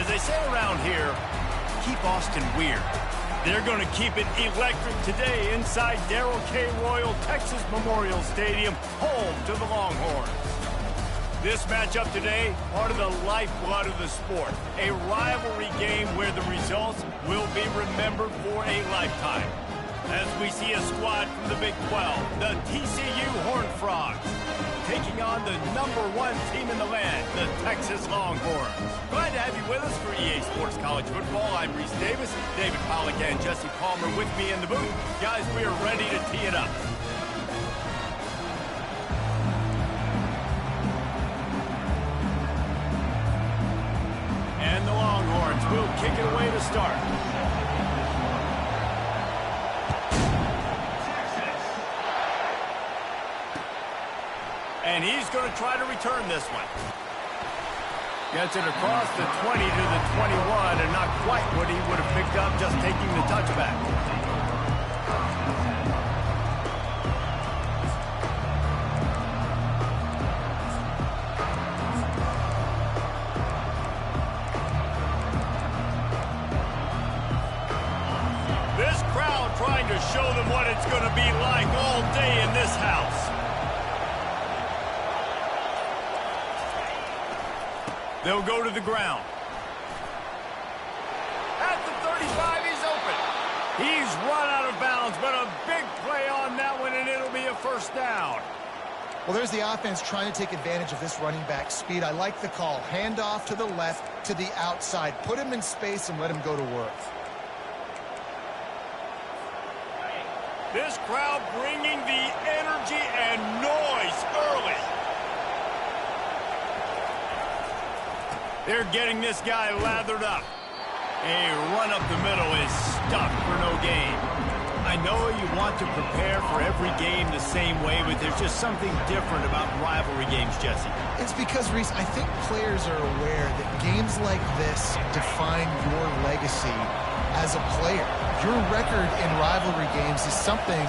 As they say around here, keep Austin weird. They're going to keep it electric today inside Darrell K. Royal Texas Memorial Stadium, home to the Longhorns. This matchup today, part of the lifeblood of the sport. A rivalry game where the results will be remembered for a lifetime. As we see a squad from the Big 12, the TCU Horned Frogs, taking on the #1 team in the land, the Texas Longhorns. Glad to have you with us for EA Sports College Football. I'm Reese Davis, David Pollack and Jesse Palmer with me in the booth. Guys, we are ready to tee it up. And the Longhorns will kick it away to start. And he's going to try to return this one. Gets it across the 20 to the 21, and not quite what he would have picked up just taking the touchback. This crowd trying to show them what it's going to be like all day in this house. They'll go to the ground. At the 35, he's open. He's run out of bounds, but a big play on that one, and it'll be a first down. Well, there's the offense trying to take advantage of this running back speed. I like the call. Hand off to the left, to the outside. Put him in space and let him go to work. This crowd bringing the energy and noise early. They're getting this guy lathered up. A run up the middle is stuck for no gain. I know you want to prepare for every game the same way, but there's just something different about rivalry games, Jesse. It's because, Reese, I think players are aware that games like this define your legacy as a player. Your record in rivalry games is something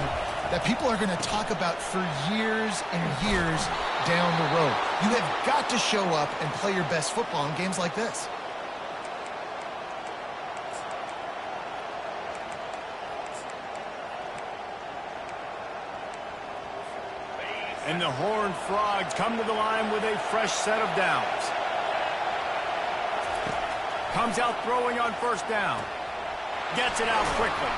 that people are going to talk about for years and years down the road. You have got to show up and play your best football in games like this. And the Horned Frogs come to the line with a fresh set of downs. Comes out throwing on first down. Gets it out quickly.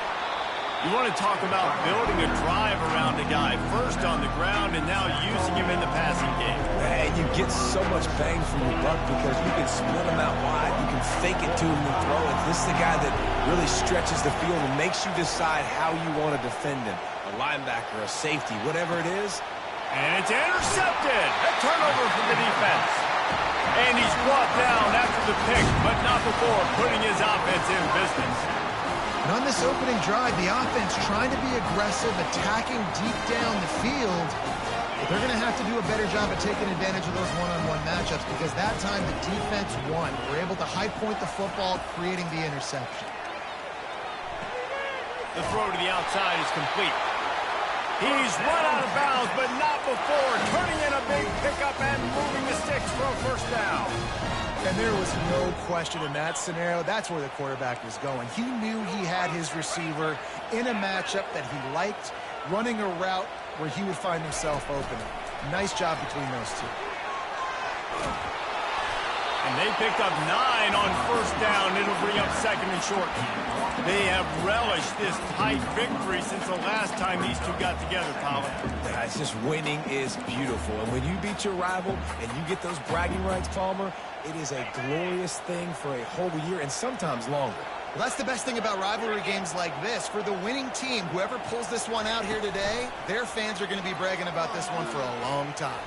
You want to talk about building a drive around a guy, first on the ground and now using him in the passing game. And you get so much bang for your buck because you can split him out wide. You can fake it to him and throw it. This is the guy that really stretches the field and makes you decide how you want to defend him. A linebacker, a safety, whatever it is. And it's intercepted. A turnover for the defense. And he's brought down after the pick, but not before putting his offense in business. And on this opening drive, the offense trying to be aggressive, attacking deep down the field. They're going to have to do a better job of taking advantage of those one-on-one matchups because that time the defense won. We're able to high point the football, creating the interception. The throw to the outside is complete. He's run out of bounds, but not before turning in a big pickup and moving the sticks for a first down. And there was no question in that scenario. That's where the quarterback was going. He knew he had his receiver in a matchup that he liked, running a route where he would find himself open. Nice job between those two. And they picked up 9 on first down. It'll bring up second and short. They have relished this tight victory since the last time these two got together, Pollard. It's just winning is beautiful. And when you beat your rival and you get those bragging rights, Palmer, it is a glorious thing for a whole year and sometimes longer. Well, that's the best thing about rivalry games like this. For the winning team, whoever pulls this one out here today, their fans are going to be bragging about this one for a long time.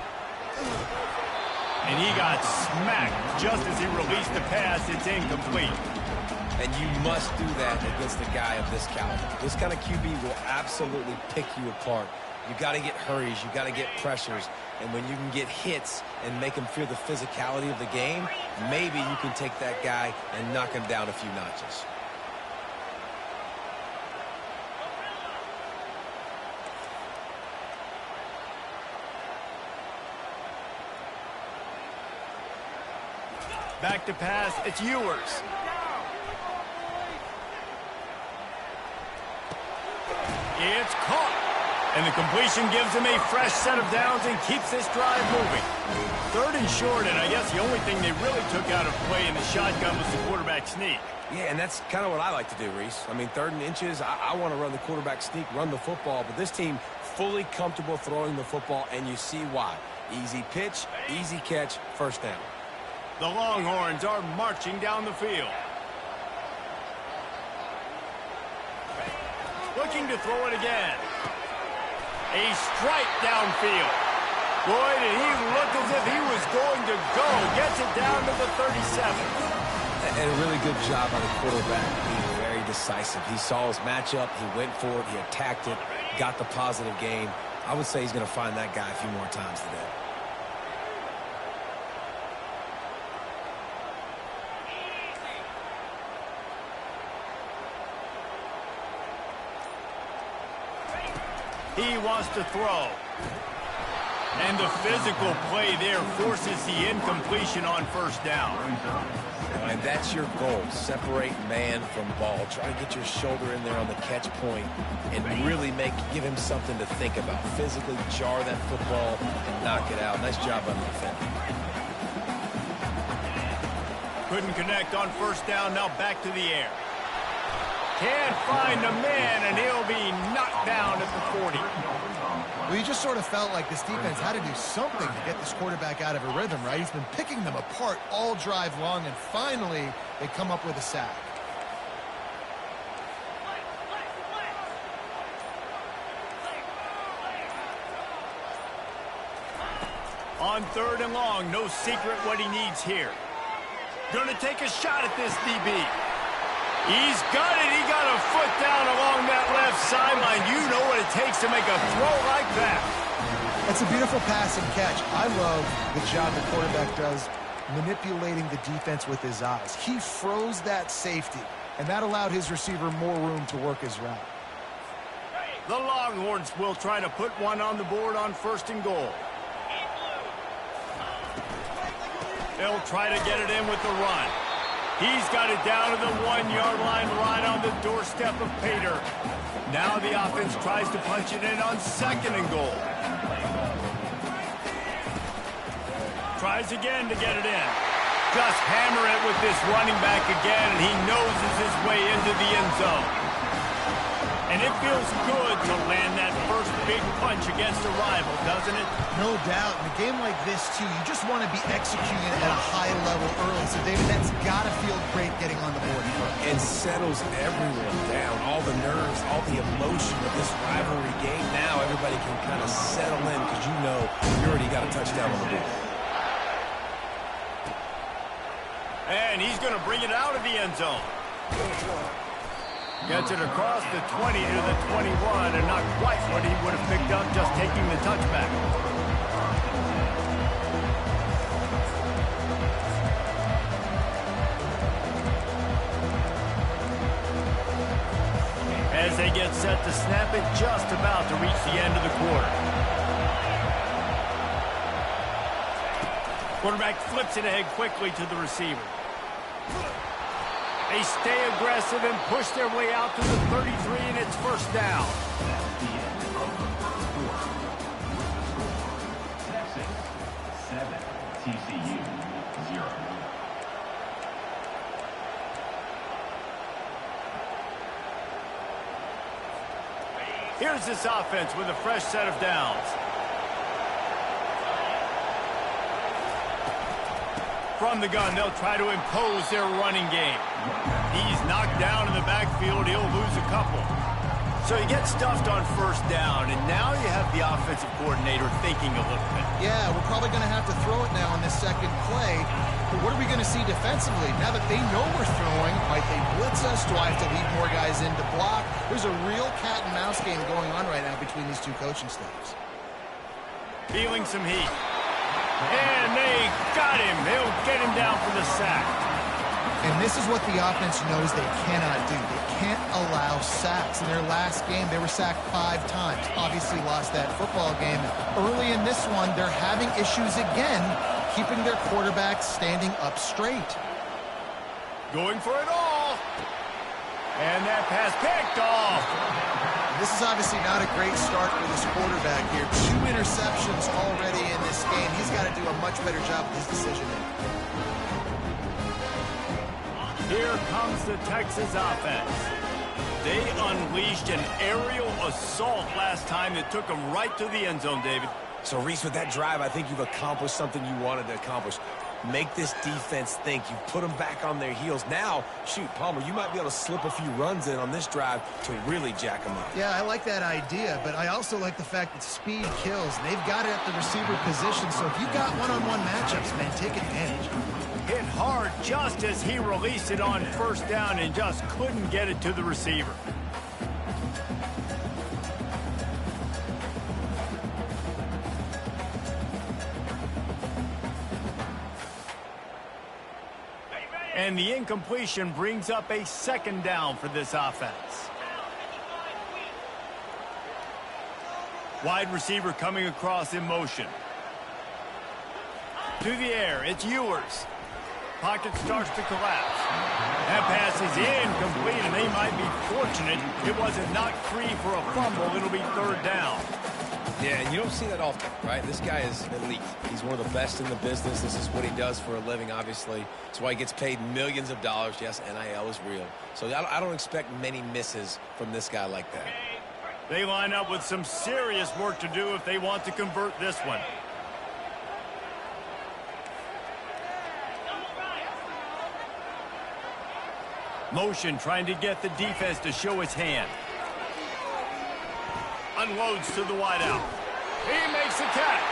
And he got smacked just as he released the pass. It's incomplete. And you must do that against a guy of this caliber. This kind of QB will absolutely pick you apart. You got to get hurries. You got to get pressures. And when you can get hits and make him feel the physicality of the game, maybe you can take that guy and knock him down a few notches. Back to pass, it's Ewers. It's caught. And the completion gives him a fresh set of downs and keeps this drive moving. 3rd and short, and I guess the only thing they really took out of play in the shotgun was the quarterback sneak. Yeah, and that's kind of what I like to do, Reese. I mean, 3rd and inches, I want to run the quarterback sneak, run the football, but this team fully comfortable throwing the football, and you see why. Easy pitch, easy catch, first down. The Longhorns are marching down the field. Looking to throw it again. A strike downfield. Boy, did he look as if he was going to go. Gets it down to the 37. And a really good job by the quarterback, being very decisive. He saw his matchup, he went for it, he attacked it, got the positive gain. I would say he's going to find that guy a few more times today. He wants to throw. And the physical play there forces the incompletion on first down. And that's your goal. Separate man from ball. Try to get your shoulder in there on the catch point and really give him something to think about. Physically jar that football and knock it out. Nice job on the defender. Couldn't connect on first down. Now back to the air. Can't find a man, and he'll be knocked down at the 40. Well, you just sort of felt like this defense had to do something to get this quarterback out of a rhythm, right? He's been picking them apart all drive long, and finally they come up with a sack. On 3rd and long, no secret what he needs here. Gonna take a shot at this DB. He's got it. He got a foot down along that left sideline. You know what it takes to make a throw like that. That's a beautiful pass and catch. I love the job the quarterback does manipulating the defense with his eyes. He froze that safety, and that allowed his receiver more room to work his route. The Longhorns will try to put one on the board on 1st and goal. They'll try to get it in with the run. He's got it down to the 1-yard line right on the doorstep of Pater. Now the offense tries to punch it in on 2nd and goal. Tries again to get it in. Just hammer it with this running back again, and he noses his way into the end zone. And it feels good to land that first big punch against a rival, doesn't it? No doubt. In a game like this, too, you just want to be executing at a high level early. So, David, that's got to feel great getting on the board first. And settles everyone down. All the nerves, all the emotion of this rivalry game. Now everybody can kind of settle in because you know you already got a touchdown on the board. And he's going to bring it out of the end zone. Gets it across the 20 to the 21, and not quite what he would have picked up just taking the touchback. As they get set to snap it, just about to reach the end of the quarter. Quarterback flips it ahead quickly to the receiver. They stay aggressive and push their way out to the 33, and it's first down. Texas 7, TCU 0. Here's this offense with a fresh set of downs. From the gun, they'll try to impose their running game. He's knocked down in the backfield. He'll lose a couple. So he gets stuffed on first down, and now you have the offensive coordinator thinking a little bit. Yeah, we're probably going to have to throw it now on this second play. But what are we going to see defensively? Now that they know we're throwing, might they blitz us? Do I have to leave more guys in to block? There's a real cat and mouse game going on right now between these two coaching staffs. Feeling some heat. And they got him. They'll get him down for the sack. And this is what the offense knows they cannot do. They can't allow sacks. In their last game, they were sacked 5 times. Obviously lost that football game. Early in this one, they're having issues again keeping their quarterback standing up straight. Going for it all. And that pass picked off. This is obviously not a great start for this quarterback here. 2 interceptions already in this game. He's got to do a much better job with his decision-making. Here comes the Texas offense. They unleashed an aerial assault last time that took them right to the end zone, David. So, Reese, with that drive, I think you've accomplished something you wanted to accomplish. Make this defense think. You put them back on their heels. Now, shoot, Palmer, you might be able to slip a few runs in on this drive to really jack them up. Yeah, I like that idea, but I also like the fact that speed kills. And they've got it at the receiver position, so if you've got one-on-one matchups, man, take advantage. Hit hard just as he released it on first down and just couldn't get it to the receiver. And the incompletion brings up a second down for this offense. Wide receiver coming across in motion. To the air, it's Ewers. Pocket starts to collapse. That pass is incomplete, and they might be fortunate it wasn't knocked free for a fumble. It'll be third down. Yeah, and you don't see that often, right? This guy is elite. He's one of the best in the business. This is what he does for a living, obviously. That's why he gets paid millions of dollars. Yes, NIL is real. So I don't expect many misses from this guy like that. They line up with some serious work to do if they want to convert this one. Motion trying to get the defense to show his hand. Unloads to the wideout. He makes the catch.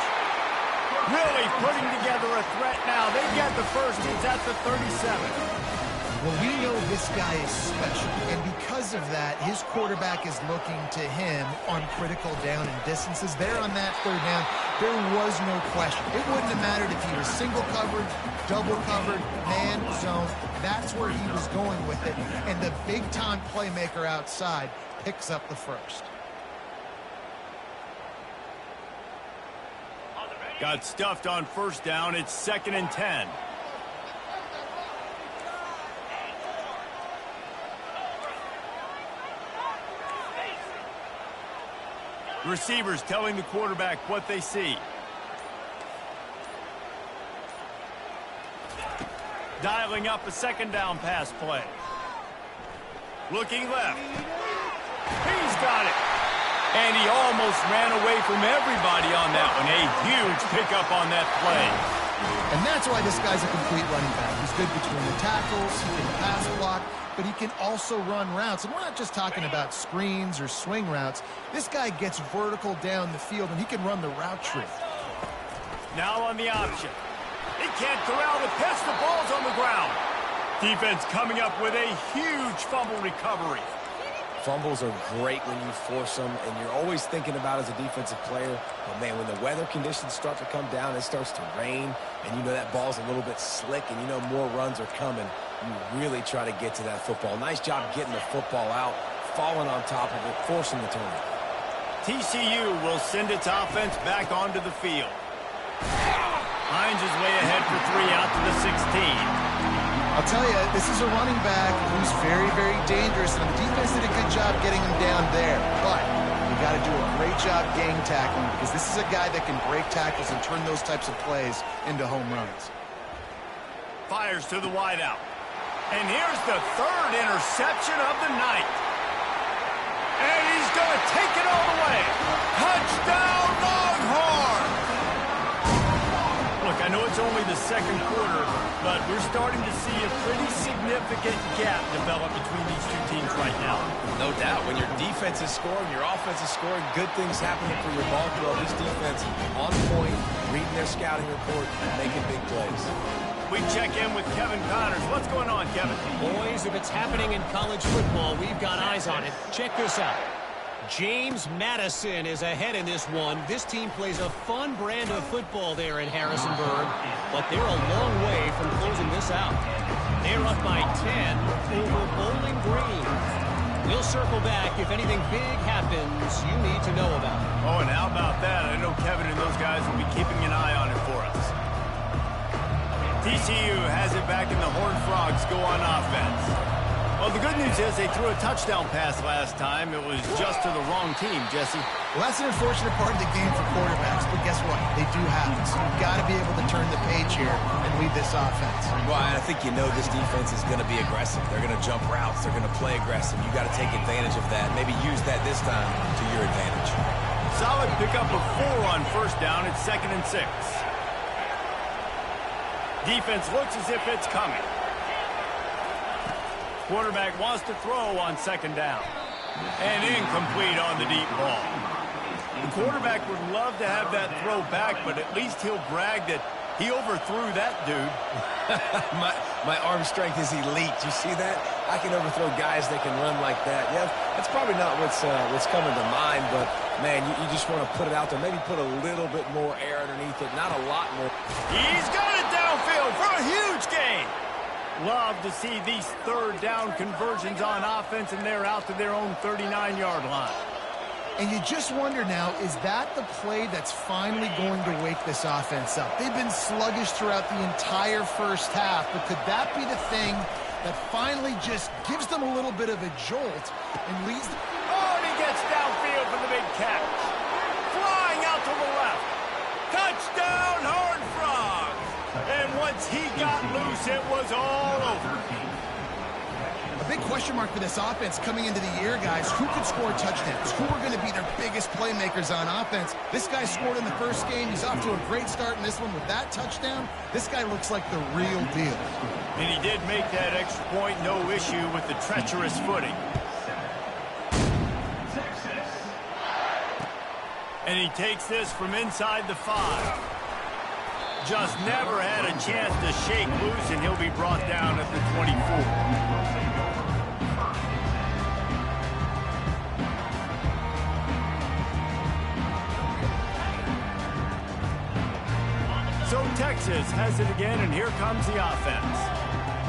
Really putting together a threat now. They get the first. It's at the 37. Well, we know this guy is special, and because of that, his quarterback is looking to him on critical down and distances. There on that third down, there was no question. It wouldn't have mattered if he was single covered, double covered, man, zone. That's where he was going with it, and the big-time playmaker outside picks up the first. Got stuffed on first down. It's 2nd and 10. Receivers telling the quarterback what they see. Dialing up a second down pass play. Looking left. He's got it. And he almost ran away from everybody on that one. A huge pickup on that play. And that's why this guy's a complete running back. He's good between the tackles, he can pass block, but he can also run routes. And we're not just talking about screens or swing routes. This guy gets vertical down the field, and he can run the route tree. Now on the option. He can't corral the pitch. The ball's on the ground. Defense coming up with a huge fumble recovery. Fumbles are great when you force them, and you're always thinking about as a defensive player, but man, when the weather conditions start to come down, it starts to rain, and you know that ball's a little bit slick, and you know more runs are coming. You really try to get to that football. Nice job getting the football out, falling on top of it, forcing the turnover. TCU will send its offense back onto the field. Hines is way ahead for 3 out to the 16. I'll tell you, this is a running back who's very, very dangerous, and the defense did a good job getting him down there. But you got to do a great job gang tackling, because this is a guy that can break tackles and turn those types of plays into home runs. Fires to the wideout. And here's the third interception of the night. And he's going to take it all the way. Touchdown, Longhorn! Look, I know it's only the second quarter, but we're starting to see a pretty significant gap develop between these two teams right now. No doubt. When your defense is scoring, your offense is scoring, good things happening for your ball club. This defense on point, reading their scouting report, and making big plays. We check in with Kevin Connors. What's going on, Kevin? Boys, if it's happening in college football, we've got eyes on it. Check this out. James Madison is ahead in this one. This team plays a fun brand of football there in Harrisonburg, but they're a long way from closing this out. They're up by 10 over Bowling Green. We'll circle back if anything big happens you need to know about. Oh, and how about that? I know Kevin and those guys will be keeping an eye on it for us. TCU has it back and the Horned Frogs go on offense. Well, the good news is they threw a touchdown pass last time. It was just to the wrong team, Jesse. Well, that's an unfortunate part of the game for quarterbacks, but guess what? They do have it. So you've got to be able to turn the page here and lead this offense. Well, I think you know this defense is going to be aggressive. They're going to jump routes. They're going to play aggressive. You got to take advantage of that. Maybe use that this time to your advantage. Solid pickup of 4 on first down. It's 2nd and 6. Defense looks as if it's coming. Quarterback wants to throw on 2nd down. And incomplete on the deep ball. The quarterback would love to have that throw back, but at least he'll brag that he overthrew that dude. my arm strength is elite. You see that? I can overthrow guys that can run like that. Yeah, that's probably not what's coming to mind, but, man, you just want to put it out there. Maybe put a little bit more air underneath it, not a lot more. He's got it downfield for a huge gain. Love to see these 3rd down conversions on offense, and they're out to their own 39-yard line. And you just wonder now, is that the play that's finally going to wake this offense up? They've been sluggish throughout the entire first half, but could that be the thing that finally just gives them a little bit of a jolt and leads them? Oh, and he gets downfield for the big catch. Flying out to the left. Touchdown, Horned Frogs. And once he got loose, it was all over. A big question mark for this offense coming into the year, guys. Who could score touchdowns? Who are going to be their biggest playmakers on offense? This guy scored in the first game. He's off to a great start in this one with that touchdown. This guy looks like the real deal. And he did make that extra point, no issue with the treacherous footing. And he takes this from inside the 5. Just never had a chance to shake loose, and he'll be brought down at the 24. So Texas has it again, and here comes the offense.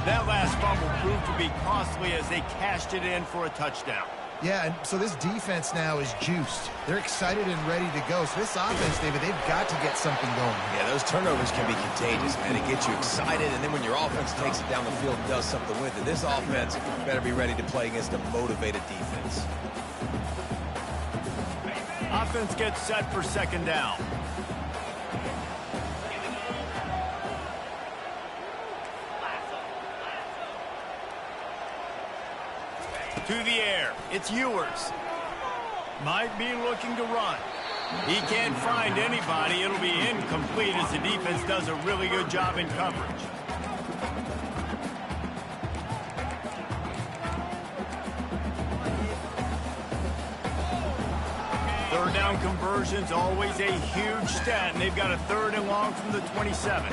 That last fumble proved to be costly as they cashed it in for a touchdown. Yeah, and so this defense now is juiced. They're excited and ready to go. So this offense, David, they've got to get something going. Yeah, those turnovers can be contagious, man. It gets you excited, and then when your offense takes it down the field and does something with it, this offense better be ready to play against a motivated defense. Offense gets set for 2nd down. To the air, it's Ewers. Might be looking to run. He can't find anybody. It'll be incomplete as the defense does a really good job in coverage. Third down conversions, always a huge stat, and they've got a 3rd and long from the 27.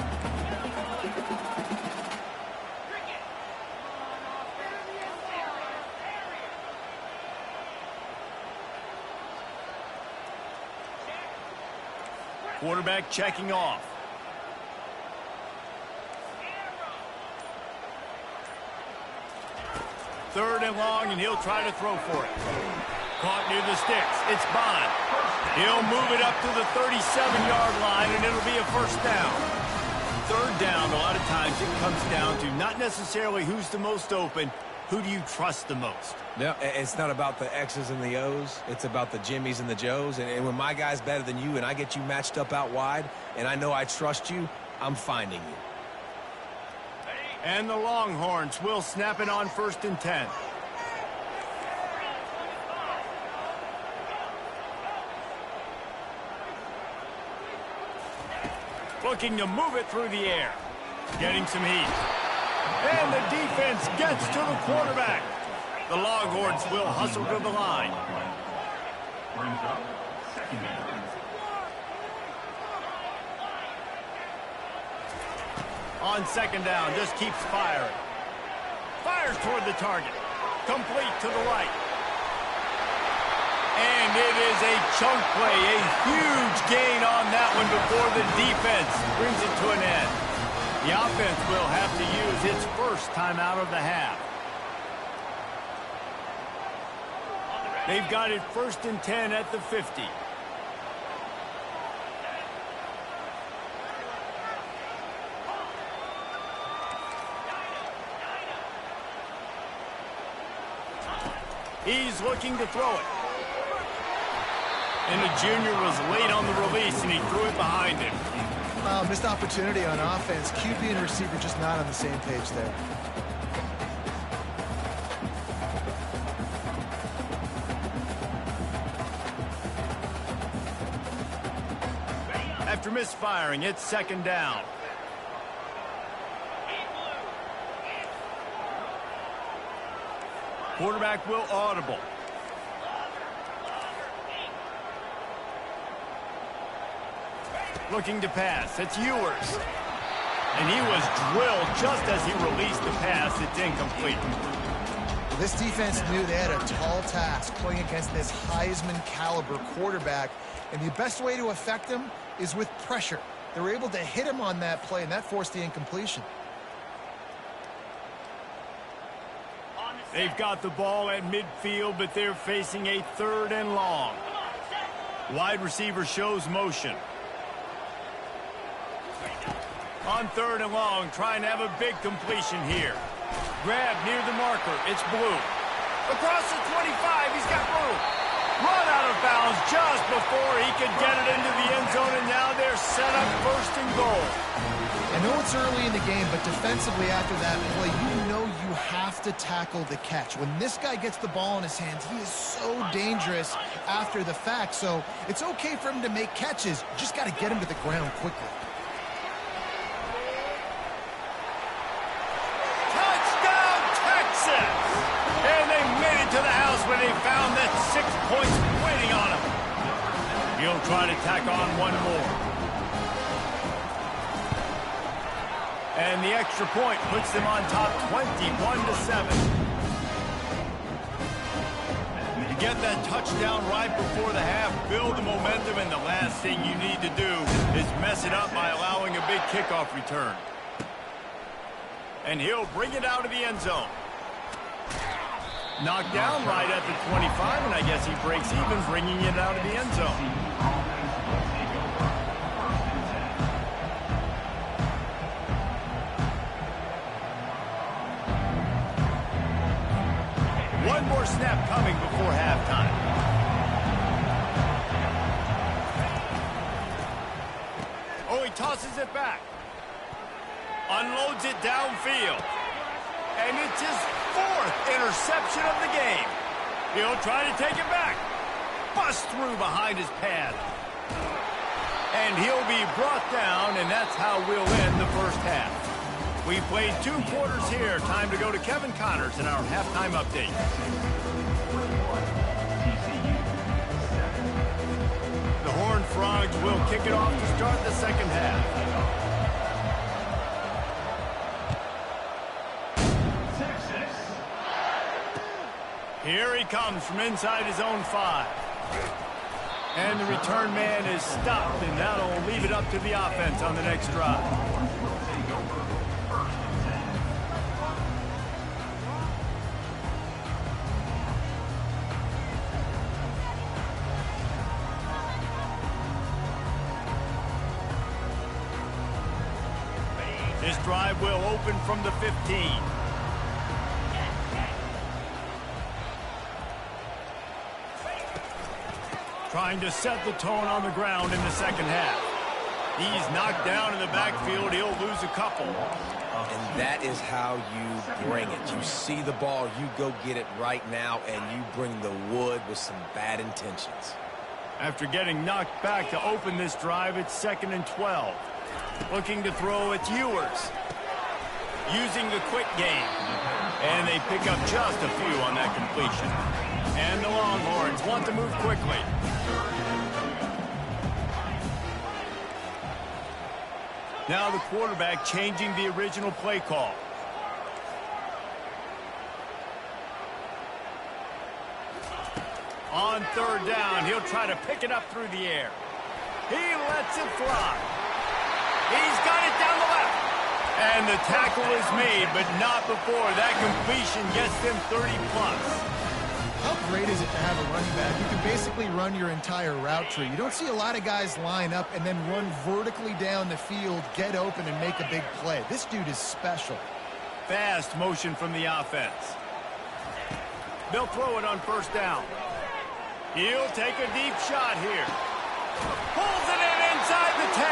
Quarterback checking off. Third and long, and he'll try to throw for it. Caught near the sticks. It's Bond. He'll move it up to the 37-yard line, and it'll be a 1st down. 3rd down, a lot of times it comes down to not necessarily who's the most open, who do you trust the most? No, it's not about the X's and the O's. It's about the Jimmies and the Joes. And when my guy's better than you and I get you matched up out wide and I know I trust you, I'm finding you. And the Longhorns will snap it on 1st and 10. Looking to move it through the air. Getting some heat. And the defense gets to the quarterback. The Longhorns will hustle to the line. Brings up 2nd down. On 2nd down, just keeps firing. Fires toward the target. Complete to the right. And it is a chunk play, a huge gain on that one before the defense brings it to an end. The offense will have to use its 1st timeout of the half. They've got it 1st and 10 at the 50. He's looking to throw it. And the junior was late on the release, and he threw it behind him. Missed opportunity on offense. QB and receiver just not on the same page there. After misfiring, it's second down. Quarterback will audible. Looking to pass. It's Ewers. And he was drilled just as he released the pass. It's incomplete. This defense knew they had a tall task playing against this Heisman caliber quarterback, and the best way to affect him is with pressure. They were able to hit him on that play, and that forced the incompletion. They've got the ball at midfield, but they're facing a 3rd and long. Wide receiver shows motion. On 3rd and long, trying to have a big completion here. Grab near the marker. It's Blue. Across the 25, he's got room. Run out of bounds just before he could get it into the end zone, and now they're set up 1st and goal. I know it's early in the game, but defensively after that play, you know you have to tackle the catch. When this guy gets the ball in his hands, he is so dangerous after the fact. So it's okay for him to make catches. You just got to get him to the ground quickly. Touchdown, Texas! And they made it to the house when they found that 6 points waiting on him. He'll try to tack on one more. And the extra point puts them on top 21-7. You get that touchdown right before the half, build the momentum, and the last thing you need to do is mess it up by allowing a big kickoff return. And he'll bring it out of the end zone. Knocked down right at the 25, and I guess he breaks even bringing it out of the end zone. One more snap coming before halftime. Oh, he tosses it back. Unloads it downfield. And it's his 4th interception of the game. He'll try to take it back. Bust through behind his pad. And he'll be brought down, and that's how we'll end the first half. We played 2 quarters here. Time to go to Kevin Connors in our halftime update. The Horned Frogs will kick it off to start the second half. Here he comes from inside his own 5. And the return man is stopped, and that'll leave it up to the offense on the next drive. This drive will open from the 15. Trying to set the tone on the ground in the second half. He's knocked down in the backfield. He'll lose a couple. And that is how you bring it. You see the ball, you go get it right now, and you bring the wood with some bad intentions. After getting knocked back to open this drive, it's 2nd and 12. Looking to throw, it's Ewers. Using the quick game. And they pick up just a few on that completion. And the Longhorns want to move quickly. Now the quarterback changing the original play call. On 3rd down, he'll try to pick it up through the air. He lets it fly. He's got it down the left. And the tackle is made, but not before that completion gets them 30+. How great is it to have a running back? You can basically run your entire route tree. You don't see a lot of guys line up and then run vertically down the field, get open, and make a big play. This dude is special. Fast motion from the offense. They'll throw it on first down. He'll take a deep shot here. Pulls it in inside the 10.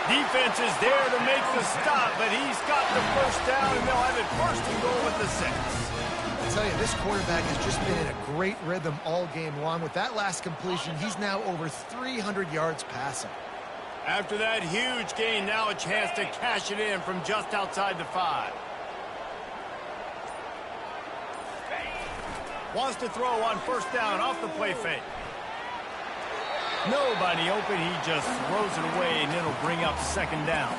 Defense is there to make the stop, but he's got the first down, and they'll have it first and goal at the 6. I tell you, this quarterback has just been in a great rhythm all game long. With that last completion, he's now over 300 yards passing. After that huge gain, now a chance to cash it in from just outside the 5. Wants to throw on first down off the play fake. Nobody open, he just throws it away, and it'll bring up second down.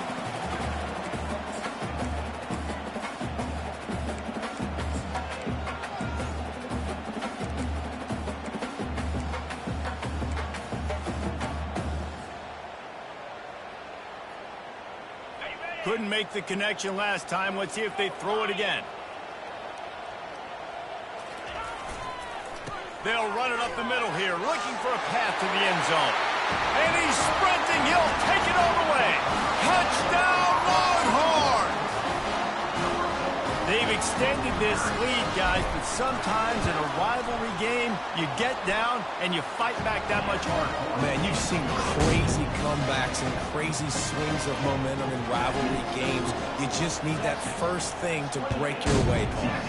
Couldn't make the connection last time. Let's see if they throw it again. They'll run it up the middle here, looking for a path to the end zone. And he's sprinting. He'll take it all the way. Touchdown, Longhorns! They've extended this lead, guys, but sometimes in a rivalry game, you get down and you fight back that much harder. Man, you've seen crazy comebacks and crazy swings of momentum in rivalry games. You just need that first thing to break your way.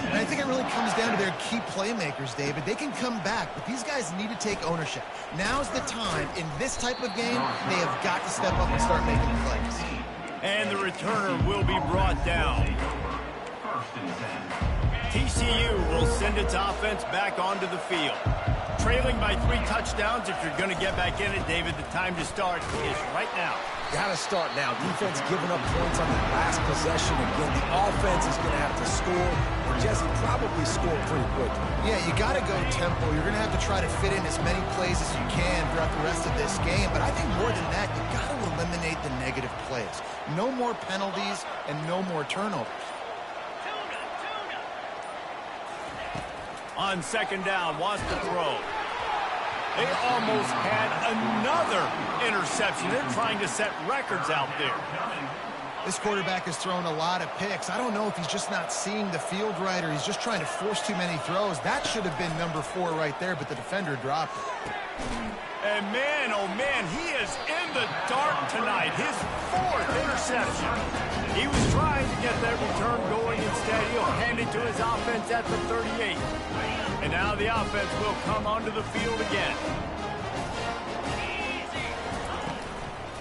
And I think it really comes down to their key playmakers, David. They can come back, but these guys need to take ownership. Now's the time. In this type of game, they have got to step up and start making plays. And the returner will be brought down. TCU will send its offense back onto the field. Trailing by 3 touchdowns. If you're going to get back in it, David, the time to start is right now. Got to start now. Defense giving up points on the last possession. Again, the offense is going to have to score. And Jesse probably score pretty quickly. Yeah, you got to go tempo. You're going to have to try to fit in as many plays as you can throughout the rest of this game. But I think more than that, you got to eliminate the negative plays. No more penalties and no more turnovers. On second down, wants to throw. They almost had another interception. They're trying to set records out there. This quarterback has thrown a lot of picks. I don't know if he's just not seeing the field right or he's just trying to force too many throws. That should have been number 4 right there, but the defender dropped it. And man, oh man, he is in the dark tonight. His 4th interception. He was trying to get that return going. Instead, he'll hand it to his offense at the 38. And now the offense will come onto the field again.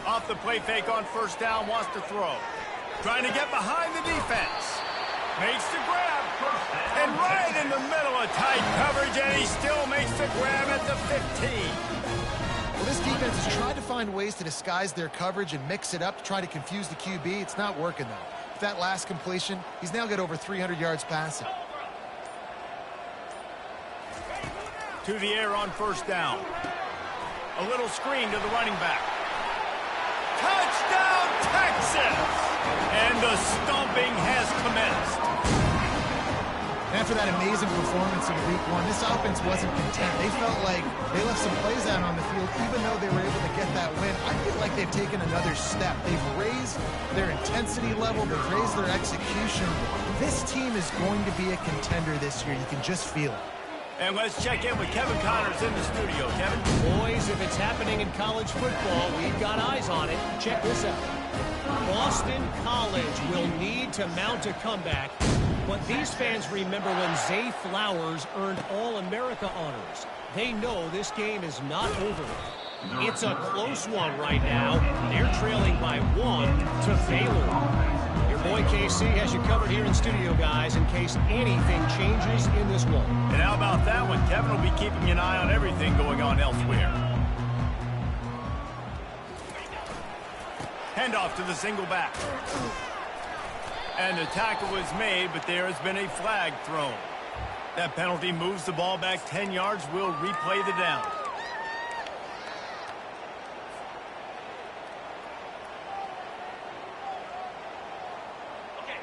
Off the play fake on first down, wants to throw. Trying to get behind the defense. Makes the grab. And right in the middle of tight coverage, and he still makes the grab at the 15. Well, this defense has tried to find ways to disguise their coverage and mix it up to try to confuse the QB. It's not working, though. With that last completion, he's now got over 300 yards passing. To the air on first down. A little screen to the running back. Touchdown, Texas! And the stomping has commenced. After that amazing performance in Week 1, this offense wasn't content. They felt like they left some plays out on the field, even though they were able to get that win. I feel like they've taken another step. They've raised their intensity level. They've raised their execution. This team is going to be a contender this year. You can just feel it. And let's check in with Kevin Connors in the studio. Kevin? Boys, if it's happening in college football, we've got eyes on it. Check this out. Boston College will need to mount a comeback. But these fans remember when Zay Flowers earned All-America honors. They know this game is not over. It's a close one right now. They're trailing by 1 to Baylor. Your boy KC has you covered here in studio, guys, in case anything changes in this one. And how about that one? Kevin will be keeping an eye on everything going on elsewhere. Handoff to the single back. And the tackle was made, but there has been a flag thrown. That penalty moves the ball back 10 yards. We'll replay the down.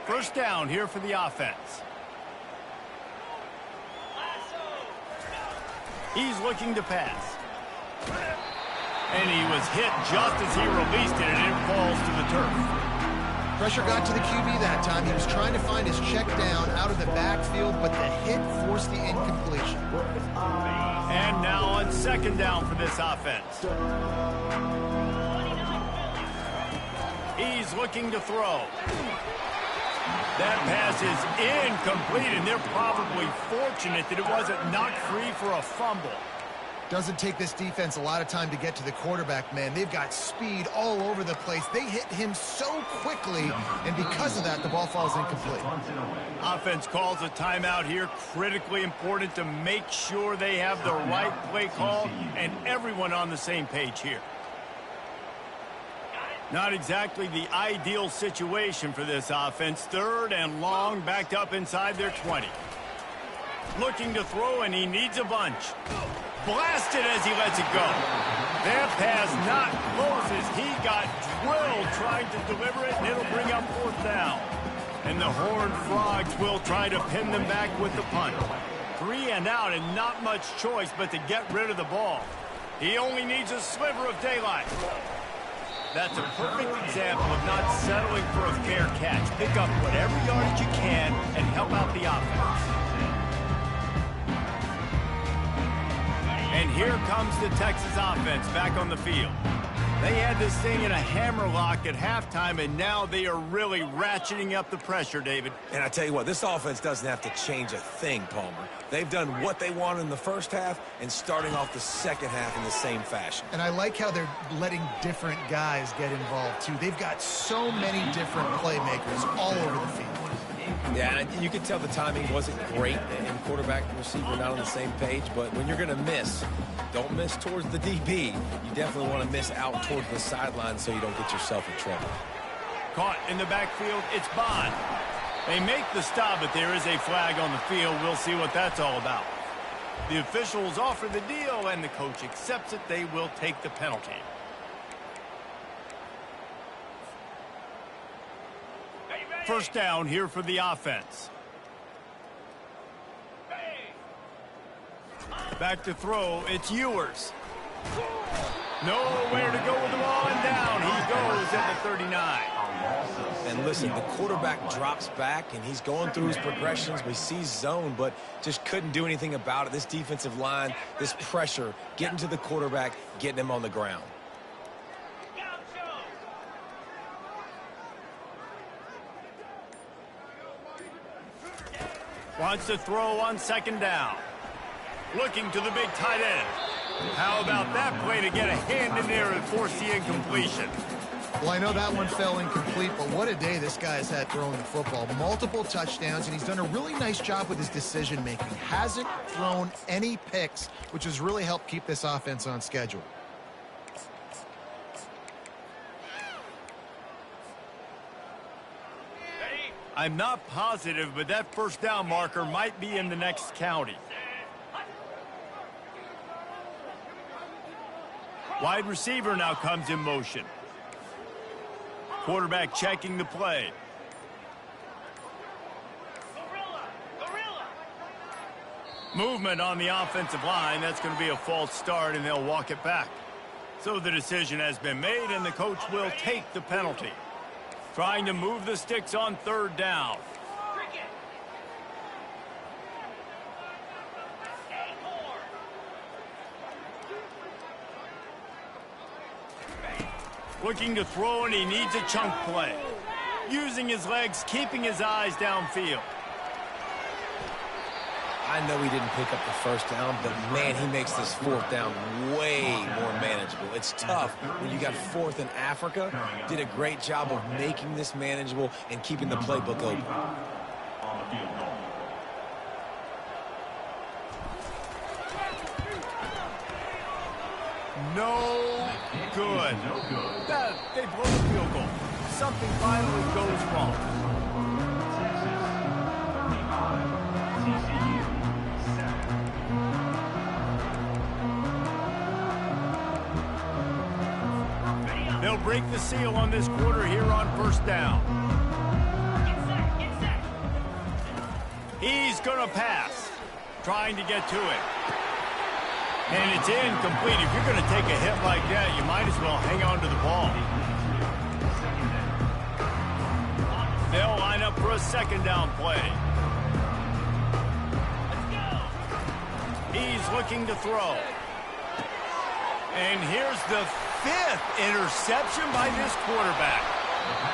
First down here for the offense. He's looking to pass. And he was hit just as he released it, and it falls to the turf. Pressure got to the QB that time. He was trying to find his check down out of the backfield, but the hit forced the incompletion. And now on second down for this offense. He's looking to throw. That pass is incomplete, and they're probably fortunate that it wasn't knocked free for a fumble. Doesn't take this defense a lot of time to get to the quarterback, man. They've got speed all over the place. They hit him so quickly, and because of that, the ball falls incomplete. Offense calls a timeout here. Critically important to make sure they have the right play call and everyone on the same page here. Not exactly the ideal situation for this offense. Third and long, backed up inside their 20. Looking to throw, and he needs a bunch. Blasted as he lets it go. That pass not closes. He got drilled trying to deliver it, and it'll bring up fourth down. And the Horned Frogs will try to pin them back with the punt. 3 and out, and not much choice but to get rid of the ball. He only needs a sliver of daylight. That's a perfect example of not settling for a fair catch. Pick up whatever yardage you can and help out the offense. And here comes the Texas offense back on the field. They had this thing in a hammerlock at halftime, and now they are really ratcheting up the pressure, David. And I tell you what, this offense doesn't have to change a thing, Palmer. They've done what they wanted in the first half and starting off the second half in the same fashion. And I like how they're letting different guys get involved, too. They've got so many different playmakers all over the field. Yeah, and you could tell the timing wasn't great, and quarterback and receiver not on the same page, but when you're going to miss, don't miss towards the DB. You definitely want to miss out towards the sideline so you don't get yourself in trouble. Caught in the backfield, it's Bond. They make the stop, but there is a flag on the field. We'll see what that's all about. The officials offer the deal, and the coach accepts it. They will take the penalty. First down here for the offense. Back to throw, it's Ewers. Nowhere to go with the ball, and down he goes at the 39. And listen, the quarterback drops back, and he's going through his progressions. We see zone, but just couldn't do anything about it. This defensive line, this pressure, getting to the quarterback, getting him on the ground. Wants to throw on second down. Looking to the big tight end. How about that play to get a hand in there and force the incompletion? Well, I know that one fell incomplete, but what a day this guy has had throwing the football. Multiple touchdowns, and he's done a really nice job with his decision-making. Hasn't thrown any picks, which has really helped keep this offense on schedule. I'm not positive, but that first down marker might be in the next county. Wide receiver now comes in motion. Quarterback checking the play. Movement on the offensive line. That's going to be a false start, and they'll walk it back. So the decision has been made, and the coach will take the penalty. Trying to move the sticks on third down. Looking to throw, and he needs a chunk play. Using his legs, keeping his eyes downfield. I know he didn't pick up the first down, but, man, he makes this fourth down way more manageable. It's tough when you got fourth in Africa. Did a great job of making this manageable and keeping the playbook open. No good. They blow the field goal. Something finally goes wrong. They'll break the seal on this quarter here on first down. He's going to pass. Trying to get to it. And it's incomplete. If you're going to take a hit like that, you might as well hang on to the ball. a second down play. He's looking to throw. And here's the 5th interception by this quarterback.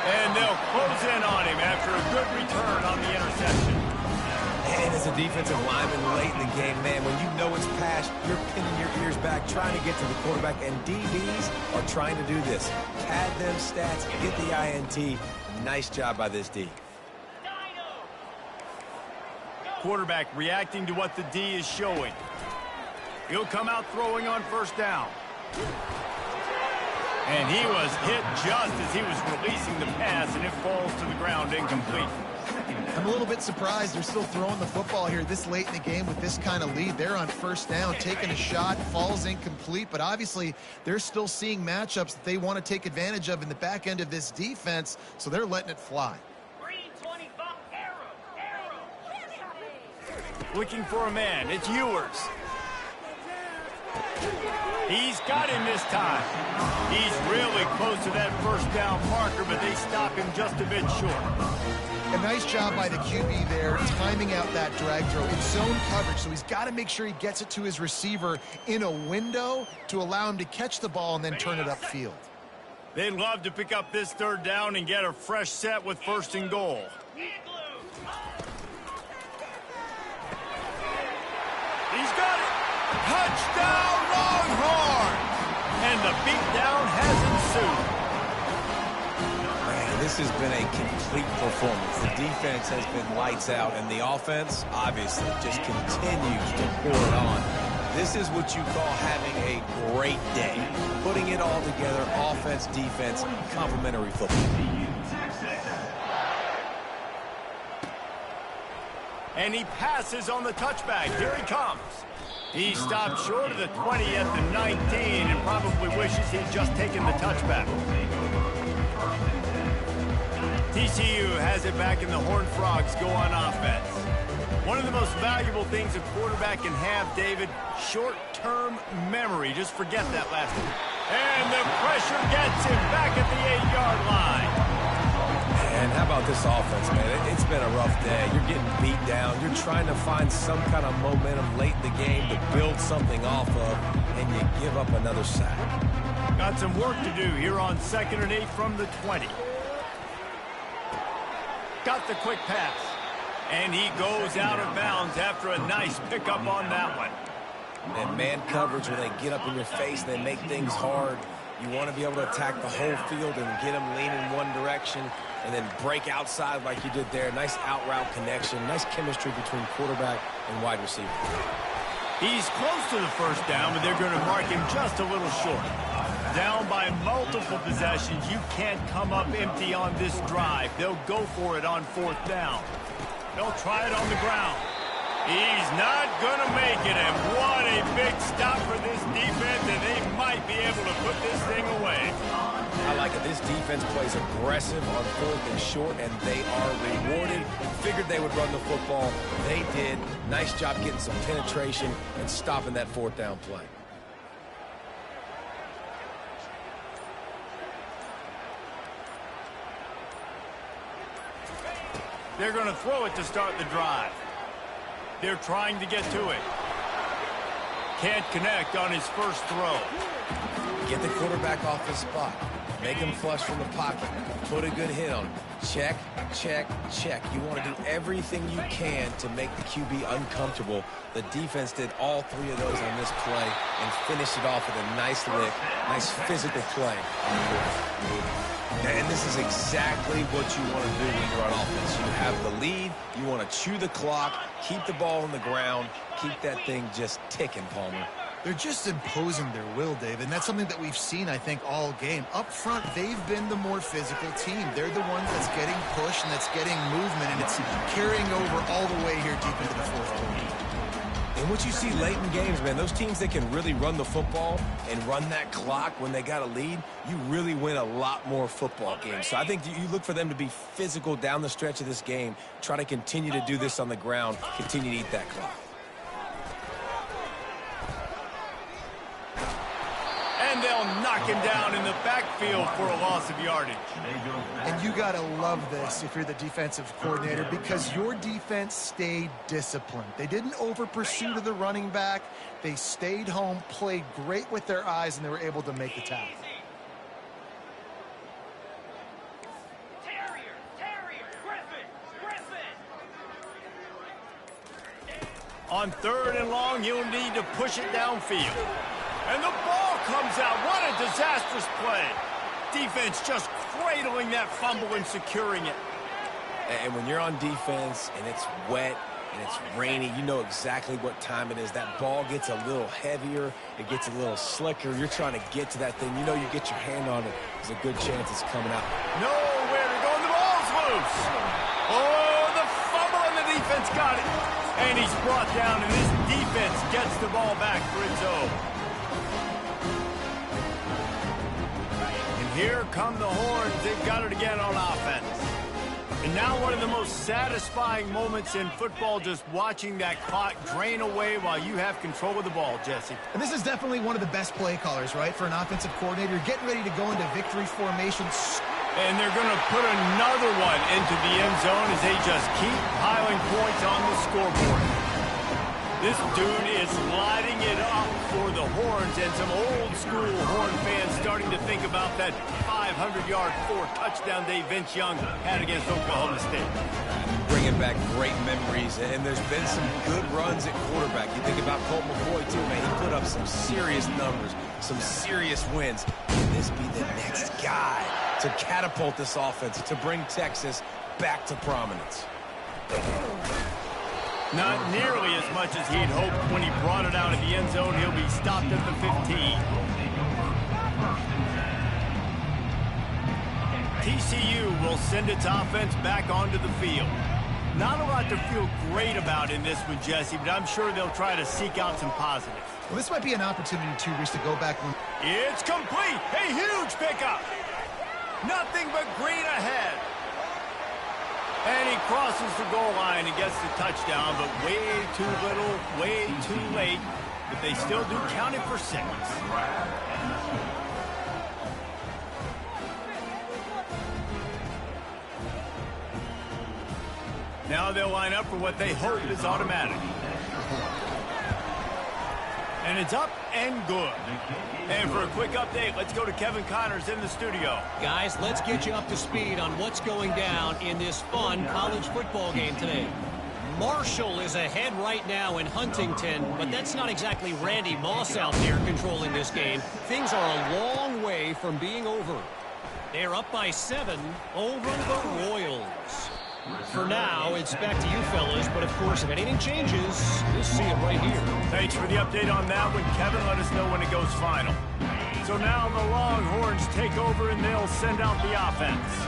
And they'll close in on him after a good return on the interception. And as a defensive lineman late in the game, man, when you know it's past, you're pinning your ears back, trying to get to the quarterback, and DBs are trying to do this. Pad them stats, get the INT. Nice job by this D. Quarterback reacting to what the D is showing. He'll come out throwing on first down. And he was hit just as he was releasing the pass, and it falls to the ground incomplete. I'm a little bit surprised they're still throwing the football here this late in the game with this kind of lead. They're on first down, taking a shot, falls incomplete, but obviously they're still seeing matchups that they want to take advantage of in the back end of this defense, so they're letting it fly. Looking for a man. It's Ewers. He's got him this time. He's really close to that first down marker, but they stop him just a bit short. A nice job by the QB there, timing out that drag throw. It's zone coverage, so he's got to make sure he gets it to his receiver in a window to allow him to catch the ball and then turn it upfield. They'd love to pick up this third down and get a fresh set with first and goal. He's got it. Touchdown, Longhorn! And the beatdown has ensued. Man, this has been a complete performance. The defense has been lights out, and the offense, obviously, just continues to pour it on. This is what you call having a great day. Putting it all together, offense, defense, complementary football. And he passes on the touchback. Here he comes. He stopped short of the 20 at the 19 and probably wishes he'd just taken the touchback. TCU has it back, and the Horned Frogs go on offense. One of the most valuable things a quarterback can have, David, short-term memory. Just forget that last one. And the pressure gets him back at the 8-yard line. And how about this offense, man? It's been a rough day. You're getting beat down. You're trying to find some kind of momentum late in the game to build something off of, and you give up another sack. Got some work to do here on 2nd and 8 from the 20. Got the quick pass. And he goes out of bounds after a nice pickup on that one. And man coverage, when they get up in your face, they make things hard. You want to be able to attack the whole field and get them leaning one direction and then break outside like you did there. Nice out-route connection. Nice chemistry between quarterback and wide receiver. He's close to the first down, but they're going to mark him just a little short. Down by multiple possessions. You can't come up empty on this drive. They'll go for it on 4th down. They'll try it on the ground. He's not going to make it, and what a big stop for this defense, and they might be able to put this thing away. I like it. This defense plays aggressive on 4th and short, and they are rewarded. Figured they would run the football. They did. Nice job getting some penetration and stopping that 4th down play. They're going to throw it to start the drive. They're trying to get to it. Can't connect on his first throw. Get the quarterback off his spot. Make him flush from the pocket. Put a good hit on him. Check, check, check. You want to do everything you can to make the QB uncomfortable. The defense did all 3 of those on this play and finished it off with a nice lick, nice physical play. And this is exactly what you want to do when you're on offense. You have the lead. You want to chew the clock, keep the ball on the ground, keep that thing just ticking, Palmer. They're just imposing their will, David, and that's something that we've seen, I think, all game. Up front, they've been the more physical team. They're the ones that's getting pushed and that's getting movement, and it's carrying over all the way here deep into the 4th quarter. And what you see late in games, man, those teams that can really run the football and run that clock when they got a lead, you really win a lot more football games. So I think you look for them to be physical down the stretch of this game, try to continue to do this on the ground, continue to eat that clock. And they'll knock knocking down in the backfield for a loss of yardage. And you got to love this if you're the defensive coordinator, because your defense stayed disciplined. They didn't over-pursue to the running back. They stayed home, played great with their eyes, and they were able to make the tackle. On 3rd and long, you'll need to push it downfield. And the ball comes out. What a disastrous play. Defense just cradling that fumble and securing it. And when you're on defense and it's wet and it's rainy, you know exactly what time it is. That ball gets a little heavier. It gets a little slicker. You're trying to get to that thing. You know you get your hand on it. There's a good chance it's coming out. Nowhere to go, and the ball's loose. Oh, the fumble, and the defense got it. And he's brought down, and this defense gets the ball back for its own. And here come the Horns. They've got it again on offense. And now one of the most satisfying moments in football, just watching that clock drain away while you have control of the ball, Jesse. And this is definitely one of the best play callers, right, for an offensive coordinator. Getting ready to go into victory formation. And they're going to put another one into the end zone as they just keep piling points on the scoreboard. This dude is lighting it up for the Horns, and some old-school Horn fans starting to think about that 500-yard, 4-touchdown day Vince Young had against Oklahoma State. Bringing back great memories, and there's been some good runs at quarterback. You think about Colt McCoy, too, man. He put up some serious numbers, some serious wins. Can this be the next guy to catapult this offense, to bring Texas back to prominence? Not nearly as much as he'd hoped when he brought it out of the end zone. He'll be stopped at the 15. TCU will send its offense back onto the field. Not a lot to feel great about in this one, Jesse, but I'm sure they'll try to seek out some positives. Well, this might be an opportunity, too, Reese, to go back. It's complete. A huge pickup. Nothing but green ahead. And he crosses the goal line and gets the touchdown, but way too little, way too late. But they still do count it for 6. Now they'll line up for what they hope is automatic. And it's up and good. And for a quick update, let's go to Kevin Connors in the studio. Guys, let's get you up to speed on what's going down in this fun college football game today. Marshall is ahead right now in Huntington, but that's not exactly Randy Moss out there controlling this game. Things are a long way from being over. They're up by 7 over the Royals. For now, it's back to you fellas, but of course, if anything changes, you'll see it right here. Thanks for the update on that one, Kevin. Let us know when it goes final. So now the Longhorns take over and they'll send out the offense.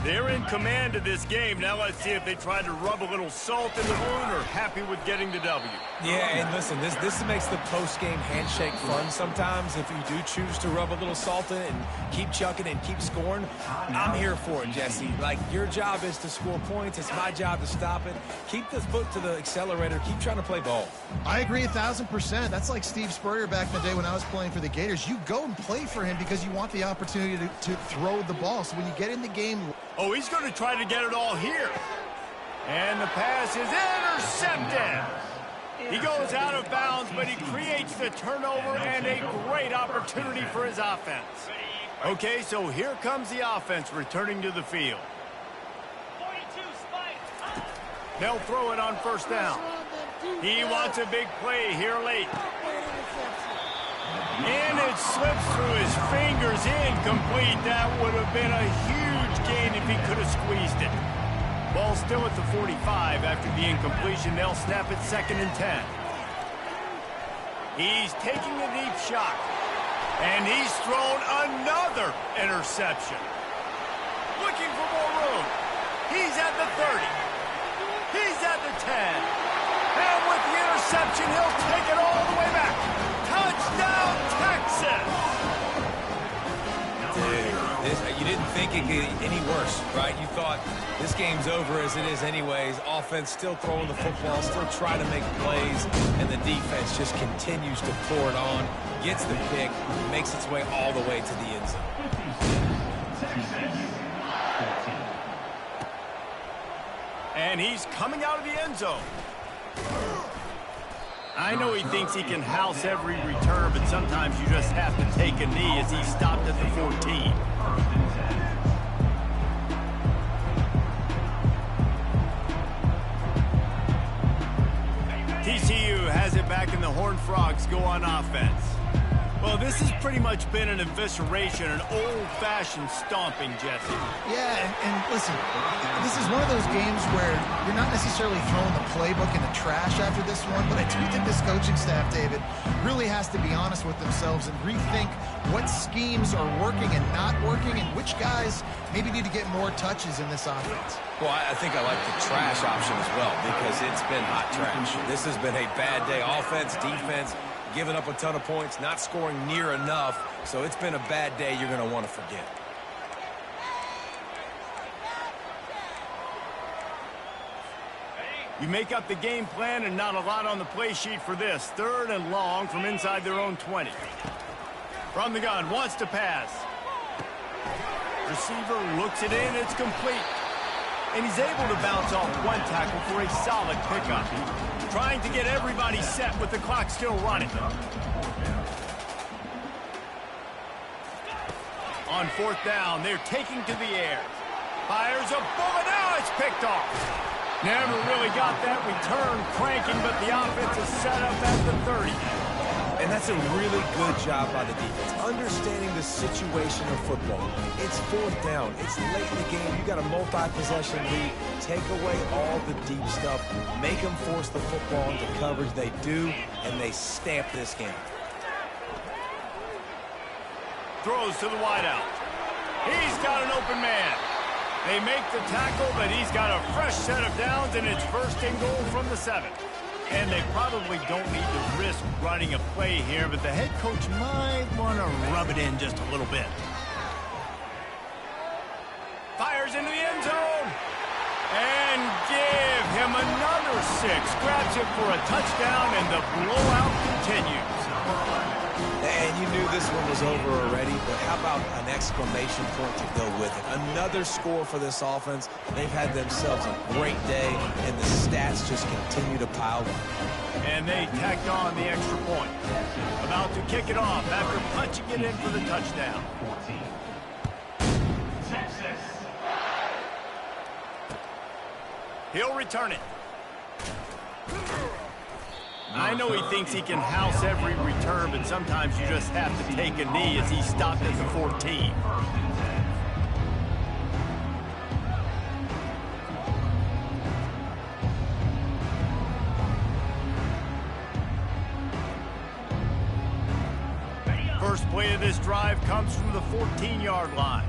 They're in command of this game. Now let's see if they try to rub a little salt in the wound or happy with getting the W. Yeah, and listen, this makes the post-game handshake fun sometimes. If you do choose to rub a little salt in it and keep chucking and keep scoring, I'm here for it, Jesse. Like, your job is to score points. It's my job to stop it. Keep the foot to the accelerator. Keep trying to play ball. I agree 1,000%. That's like Steve Spurrier back in the day when I was playing for the Gators. You go and play for him because you want the opportunity to throw the ball. So when you get in the game... Oh, he's going to try to get it all here. And the pass is intercepted. He goes out of bounds, but he creates the turnover and a great opportunity for his offense. Okay, so here comes the offense returning to the field. They'll throw it on first down. He wants a big play here late. And it slips through his fingers, incomplete. That would have been a huge gain if he could have squeezed it. Ball still at the 45 after the incompletion. They'll snap it 2nd and 10. He's taking a deep shot. And he's thrown another interception. Looking for more room. He's at the 30. He's at the 10. And with the interception, he'll take it all the way back. Touchdown, Texas! Dude, You didn't think it could get any worse, right? You thought this game's over as it is anyways. Offense still throwing the football, still trying to make plays, and the defense just continues to pour it on, gets the pick, makes its way all the way to the end zone. And he's coming out of the end zone. I know he thinks he can house every return, but sometimes you just have to take a knee as he stopped at the 14. TCU has it back, and the Horned Frogs go on offense. Well, this has pretty much been an evisceration, an old-fashioned stomping, Jesse. Yeah, and listen, this is one of those games where you're not necessarily throwing the playbook in the trash after this one, but I do think this coaching staff, David, really has to be honest with themselves and rethink what schemes are working and not working and which guys maybe need to get more touches in this offense. Well, I think I like the trash option as well because it's been hot trash. This has been a bad day. Offense, defense, giving up a ton of points, not scoring near enough. So it's been a bad day you're going to want to forget. You make up the game plan and not a lot on the play sheet for this. 3rd and long from inside their own 20. From the gun, wants to pass. Receiver looks it in, it's complete. And he's able to bounce off one tackle for a solid pickup. Trying to get everybody set with the clock still running. On 4th down, they're taking to the air. Fires a bullet, now it's picked off. Never really got that return cranking, but the offense is set up at the 30. And that's a really good job by the defense, understanding the situation of football. It's 4th down. It's late in the game. You got a multi-possession lead. Take away all the deep stuff. Make them force the football into coverage. They do, and they stamp this game. Throws to the wideout. He's got an open man. They make the tackle, but he's got a fresh set of downs, and it's 1st and goal from the 7. And they probably don't need to risk running a play here, but the head coach might want to rub it in just a little bit. Fires into the end zone. And give him another 6. Grabs it for a touchdown, and the blowout continues. And you knew this one was over already, but how about an exclamation point to go with it? Another score for this offense. They've had themselves a great day, and the stats just continue to pile up. And they tacked on the extra point. About to kick it off after punching it in for the touchdown. He'll return it. I know he thinks he can house every return, but sometimes you just have to take a knee as he stopped at the 14. First play of this drive comes from the 14-yard line.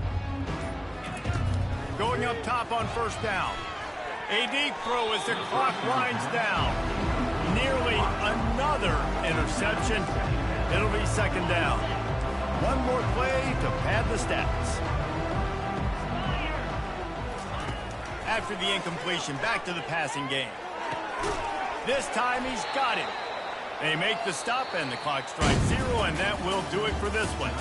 Going up top on 1st down. A deep throw as the clock winds down. Nearly another interception. It'll be 2nd down. One more play to pad the stats. After the incompletion, back to the passing game. This time he's got it. They make the stop and the clock strikes 0, and that will do it for this one.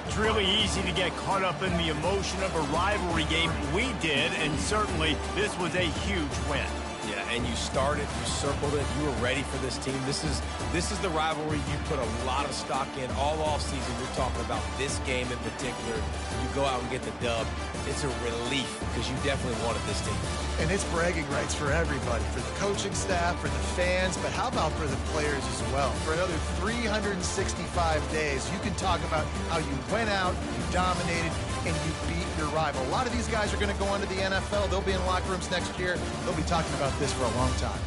It's really easy to get caught up in the emotion of a rivalry game. We did, and certainly this was a huge win. Yeah, and you started, you circled it, you were ready for this team. This is the rivalry you put a lot of stock in all offseason. You're talking about this game in particular. You go out and get the dub. It's a relief because you definitely wanted this team. And it's bragging rights for everybody, for the coaching staff, for the fans, but how about for the players as well? For another 365 days, you can talk about how you went out, you dominated, and you beat your rival. A lot of these guys are going to go on to the NFL. They'll be in locker rooms next year. They'll be talking about this for a long time.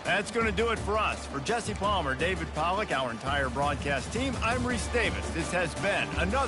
That's going to do it for us. For Jesse Palmer, David Pollack, our entire broadcast team, I'm Reese Davis. This has been another